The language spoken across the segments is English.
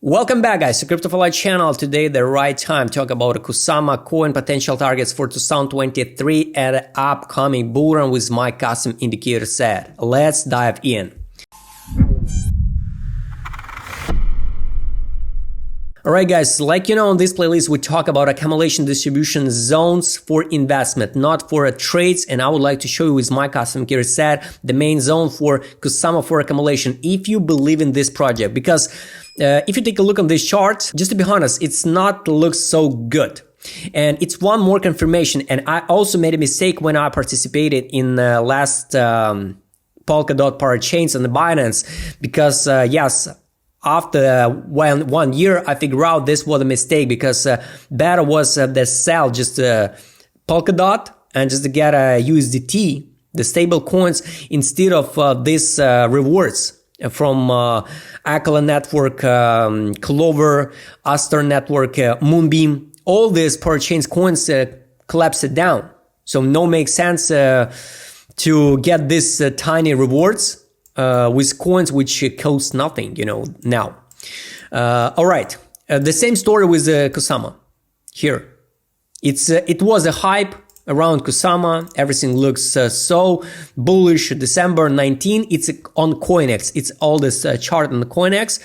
Welcome back, guys, to QBSYLUHV channel. Today, the right time to talk about a Kusama coin potential targets for 2023 and upcoming bull run with my custom indicator set. Let's dive in. Alright guys, like you know, on this playlist we talk about accumulation distribution zones for investment, not for trades, and I would like to show you with my custom indicator set the main zone for Kusama for accumulation if you believe in this project. Because if you take a look on this chart, just to be honest, it's not looks so good. And it's one more confirmation, and I also made a mistake when I participated in last Polkadot parachains on the Binance, because yes, after 1 year, I figured out this was a mistake, because better was the sell just Polkadot and just to get a USDT, the stable coins, instead of this rewards from Acala Network, Clover, Aster Network, Moonbeam. All these parachains coins collapsed down. So no makes sense to get this tiny rewards with coins which cost nothing, you know, now. All right, the same story with Kusama here. It was a hype around Kusama. Everything looks so bullish. December 19, it's on CoinEx. It's all this chart on the CoinEx.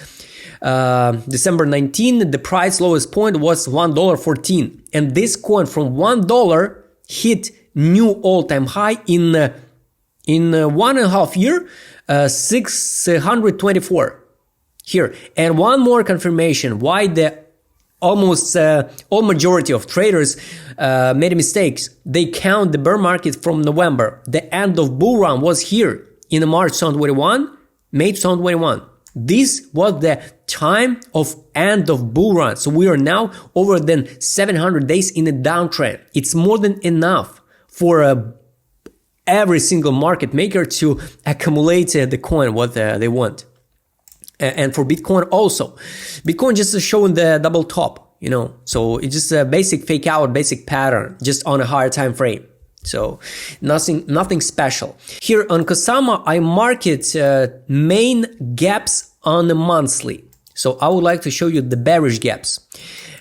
December 19, the price lowest point was $1.14, and this coin from $1 hit new all-time high in 1.5 years. 624 here. And one more confirmation why the almost all majority of traders made mistakes. They count the bear market from November. The end of bull run was here in March 2021, May 2021. This was the time of end of bull run. So we are now over than 700 days in a downtrend. It's more than enough for every single market maker to accumulate the coin what they want. And for Bitcoin also. Bitcoin just showing the double top, you know. So it's just a basic fake out, basic pattern, just on a higher time frame. So nothing special. Here on Kusama, I market main gaps on the monthly. So I would like to show you the bearish gaps.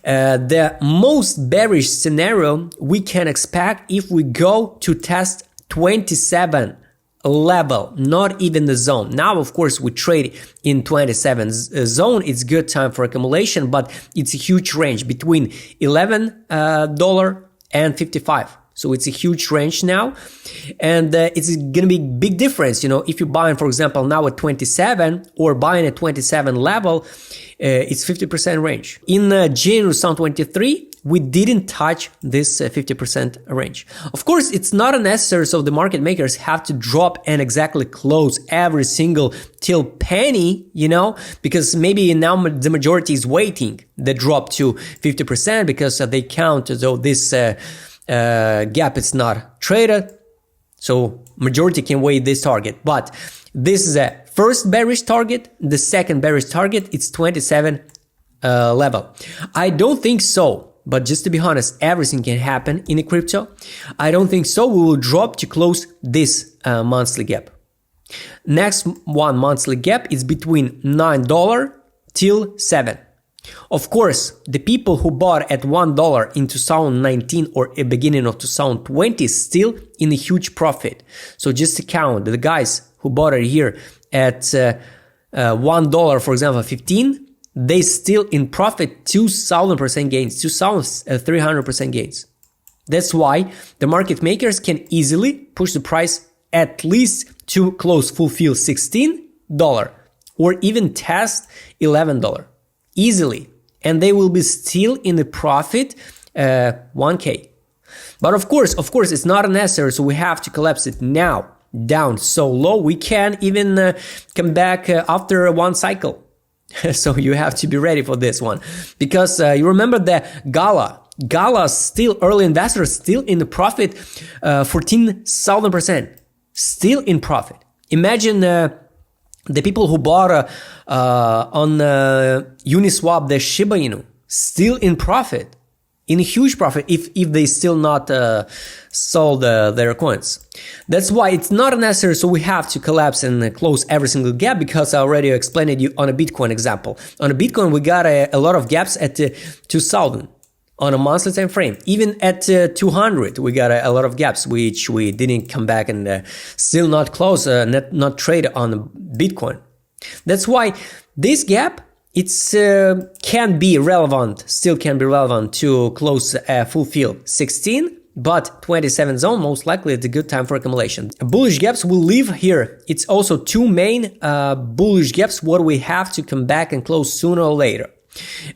The most bearish scenario we can expect if we go to test 27 level, not even the zone. Now, of course, we trade in 27 zone. It's good time for accumulation, but it's a huge range between $11 and $55. So it's a huge range now, and it's gonna be big difference. You know, if you're buying, for example, now at 27 or buying at 27 level, it's 50% range. In January 2023, we didn't touch this 50% range. Of course, it's not necessary, so the market makers have to drop and exactly close every single till penny, you know, because maybe now the majority is waiting the drop to 50% because they count as though this gap is not traded. So majority can wait this target, but this is a first bearish target. The second bearish target, it's 27 level. I don't think so. But just to be honest, everything can happen in a crypto. I don't think so. We will drop to close this monthly gap. Next one monthly gap is between $9 till $7. Of course, the people who bought at $1 in 2019 or a beginning of 2020 is still in a huge profit. So just to count the guys who bought it here at $1, for example, 15. They still in profit 2,000% gains, 2,300% gains. That's why the market makers can easily push the price at least to close fulfill $16 or even test $11 easily, and they will be still in the profit 1K. But of course, it's not necessary, so we have to collapse it now down so low we can even come back after one cycle. So you have to be ready for this one, because you remember the Gala still early investors still in the profit 14,000%, still in profit. Imagine the people who bought on Uniswap the Shiba Inu still in profit in a huge profit if they still not sold their coins. That's why it's not necessary, so we have to collapse and close every single gap, because I already explained it on a Bitcoin example. On a Bitcoin, we got a lot of gaps at 2000 on a monthly time frame. Even at 200, we got a lot of gaps, which we didn't come back and still not close, not trade on Bitcoin. That's why this gap, it's can be relevant, still can be relevant to close a full fill 16, but 27 zone most likely it's a good time for accumulation. Bullish gaps will leave here. It's also two main bullish gaps what we have to come back and close sooner or later.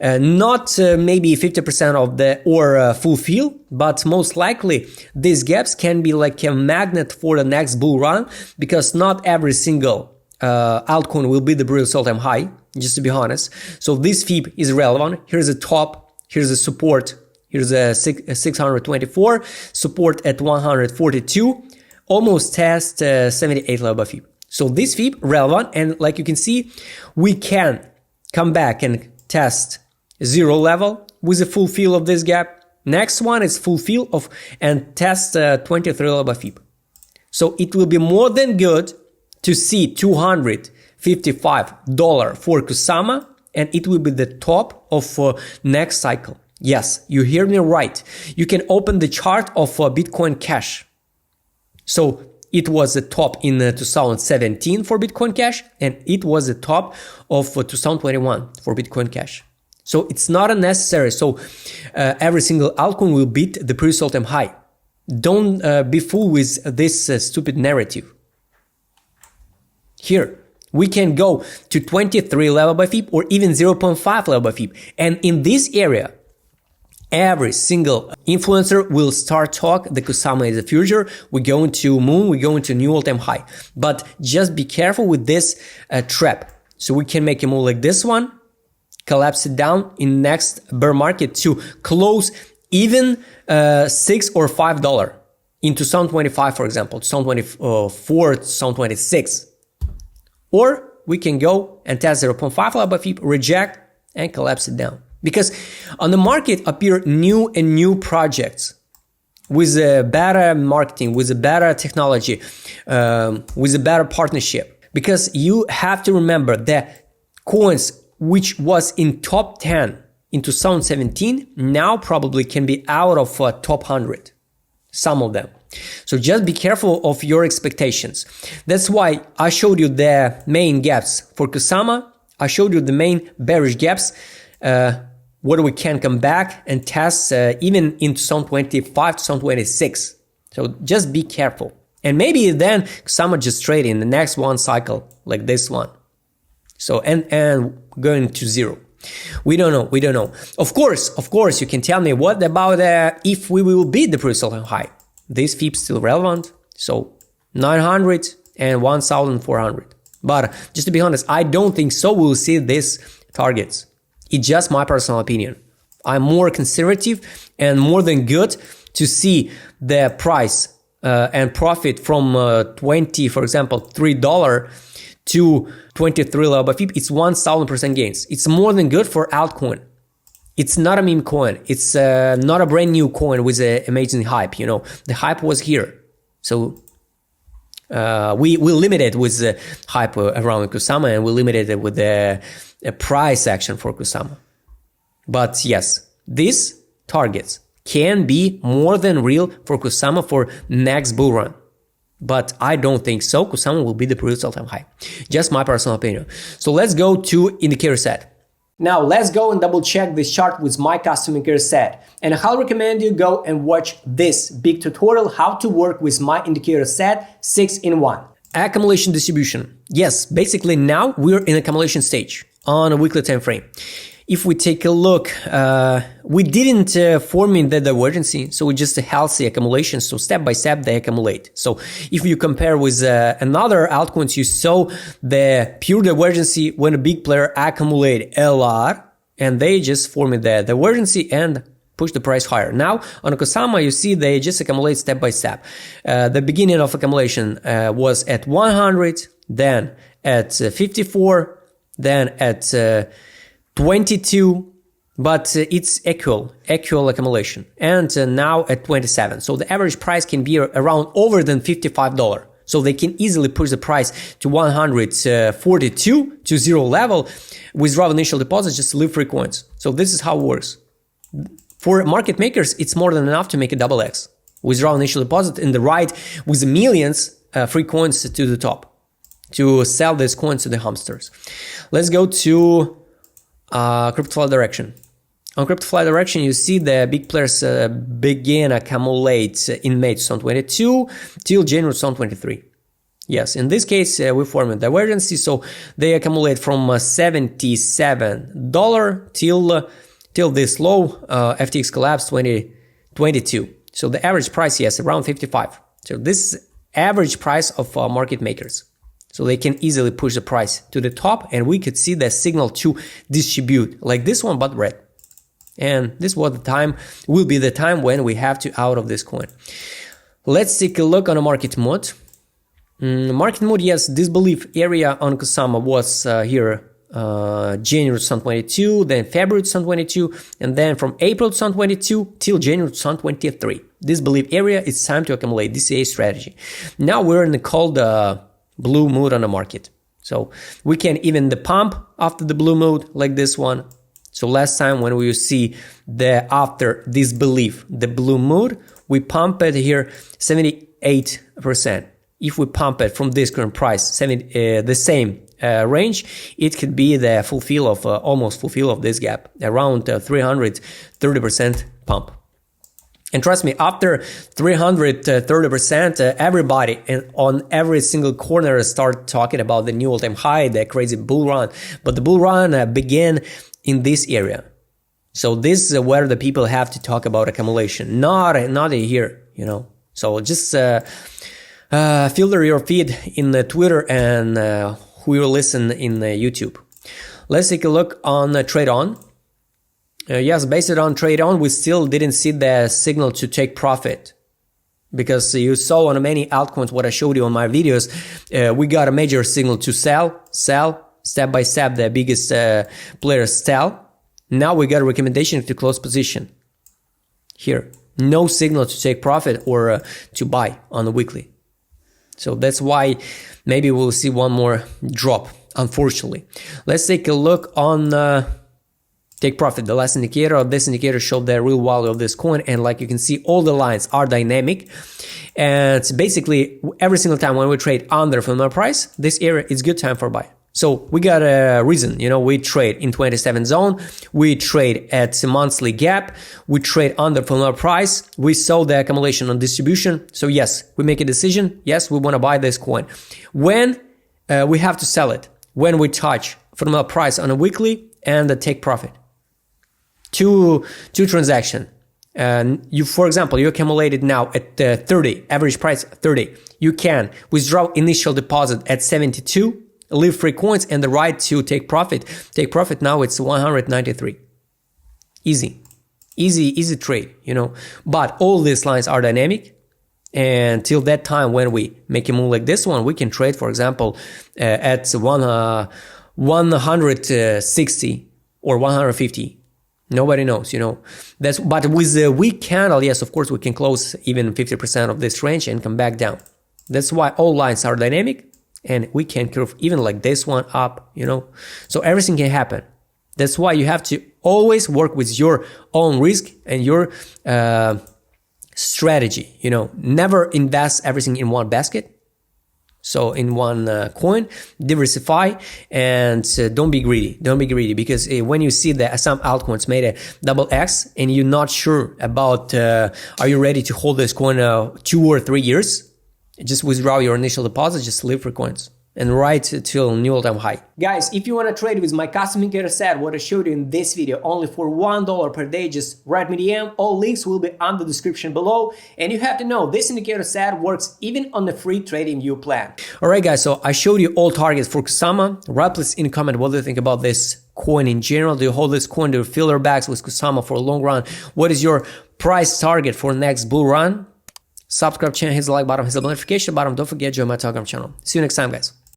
Not maybe 50% of the or full fill, but most likely these gaps can be like a magnet for the next bull run, because not every single altcoin will be the previous all-time high, just to be honest. So this fib is relevant. Here's a top, here's a support, here's a 624, support at 142, almost test 78 level fib. So this fib relevant, and like you can see, we can come back and test 0 level with a full fill of this gap. Next one is full fill of and test 23 level fib. So it will be more than good to see $255 for Kusama, and it will be the top of next cycle. Yes, you hear me right. You can open the chart of Bitcoin Cash. So it was the top in 2017 for Bitcoin Cash, and it was the top of 2021 for Bitcoin Cash. So it's not unnecessary. So every single altcoin will beat the previous all-time high. Don't be fooled with this stupid narrative. Here, we can go to 23 level by fib or even 0.5 level by fib. And in this area, every single influencer will start talk, the Kusama is the future, we're going to moon, we're going to new all-time high. But just be careful with this trap. So we can make a move like this one, collapse it down in next bear market to close even $6 or $5 in 2025, for example, 2024, 2026. Or we can go and test 0.5 level by fib, reject, and collapse it down. Because on the market appear new and new projects with a better marketing, with a better technology, with a better partnership. Because you have to remember that coins which was in top 10 in 2017 now probably can be out of top 100. Some of them. So just be careful of your expectations. That's why I showed you the main gaps for Kusama. I showed you the main bearish gaps where we can come back and test even in 2025, 2026. So just be careful. And maybe then Kusama just trade in the next one cycle like this one. So and going to zero. We don't know. Of course, you can tell me what about if we will beat the previous all-time high. This fib still relevant, so 900 and 1,400. But just to be honest, I don't think so we'll see these targets. It's just my personal opinion. I'm more conservative and more than good to see the price and profit from 20, for example, $3 to 23 level fib. It's 1,000% gains. It's more than good for altcoin. It's not a meme coin. It's not a brand new coin with an amazing hype. You know, the hype was here. So we limited with the hype around Kusama, and we limited it with the price action for Kusama. But yes, these targets can be more than real for Kusama for next bull run. But I don't think so. Kusama will be the previous all-time high. Just my personal opinion. So let's go to indicator set. Now let's go and double check this chart with my custom indicator set. And I highly recommend you go and watch this big tutorial how to work with my indicator set 6-in-1. Accumulation distribution. Yes, basically now we're in accumulation stage on a weekly time frame. If we take a look, we didn't form in the divergence, so it's just a healthy accumulation. So step by step they accumulate. So if you compare with another altcoins, you saw the pure divergence when a big player accumulate a lot, and they just form the divergence and push the price higher. Now on Kusama, you see they just accumulate step by step. The beginning of accumulation was at 100, then at 54, then at 22, but it's equal accumulation, and now at 27. So the average price can be around over than $55. So they can easily push the price to 142 to zero level, withdraw initial deposit, just leave free coins. So this is how it works. For market makers, it's more than enough to make a double X. Withdraw initial deposit in the right with millions free coins to the top to sell these coins to the hamsters. Let's go to CryptoFly direction. On CryptoFly direction, you see the big players begin accumulate in May 2022 till January 2023. Yes, in this case, we form a divergence, so they accumulate from $77 till this low FTX collapse 2022. So the average price, yes, around 55. So this is average price of market makers. So they can easily push the price to the top, and we could see the signal to distribute like this one, but red. And this was the time, will be the time when we have to out of this coin. Let's take a look on a market mode. Market mode, yes, disbelief area on Kusama was here January 2022, then February 2022, and then from April 2022 till January 2023. Disbelief area, it's time to accumulate DCA strategy. Now we're in the called blue mood on the market. So we can even the pump after the blue mood like this one. So last time when we see the after disbelief, the blue mood, we pump it here 78%. If we pump it from this current price, the same range, it could be the fulfill of almost fulfill of this gap, around 330% pump. And trust me, after 330%, everybody on every single corner start talking about the new all-time high, the crazy bull run. But the bull run began in this area. So this is where the people have to talk about accumulation, not here, you know. So just filter your feed in the Twitter and who you listen in YouTube. Let's take a look on Trade On. Yes, based on Trade On, we still didn't see the signal to take profit. Because you saw on many altcoins, what I showed you on my videos, we got a major signal to sell, step by step, the biggest players sell. Now we got a recommendation to close position. Here, no signal to take profit or to buy on the weekly. So that's why maybe we'll see one more drop, unfortunately. Let's take a look on take profit. The last indicator of this indicator showed the real value of this coin, and like you can see, all the lines are dynamic. And it's basically every single time when we trade under fundamental price, this area is good time for buy. So we got a reason, you know, we trade in 27 zone, we trade at a monthly gap, we trade under fundamental price, we saw the accumulation on distribution. So yes, we make a decision. Yes, we want to buy this coin. When we have to sell it, when we touch fundamental price on a weekly and take profit. Two transaction. And you, for example, you accumulated now at 30, average price 30. You can withdraw initial deposit at 72. Leave free coins and the right to take profit. Take profit now it's 193. Easy trade, you know. But all these lines are dynamic, and till that time when we make a move like this one, we can trade, for example, at 160 or 150. Nobody knows, you know. But with the weak candle, yes, of course, we can close even 50% of this range and come back down. That's why all lines are dynamic. And we can curve even like this one up, you know. So everything can happen. That's why you have to always work with your own risk and your strategy, you know. Never invest everything in one basket. So in one coin, diversify, and don't be greedy. Don't be greedy, because when you see that some altcoins made a double X and you're not sure about are you ready to hold this coin 2 or 3 years, just withdraw your initial deposit, just leave for coins and right till new all-time high. Guys, if you want to trade with my custom indicator set, what I showed you in this video, only for $1 per day, just write me DM. All links will be on the description below. And you have to know, this indicator set works even on the free trading view plan. Alright guys, so I showed you all targets for Kusama. Write please in comment what do you think about this coin in general. Do you hold this coin? Do you fill your bags with Kusama for a long run? What is your price target for next bull run? Subscribe channel, hit the like button, hit the notification button. Don't forget to join my Telegram channel. See you next time, guys.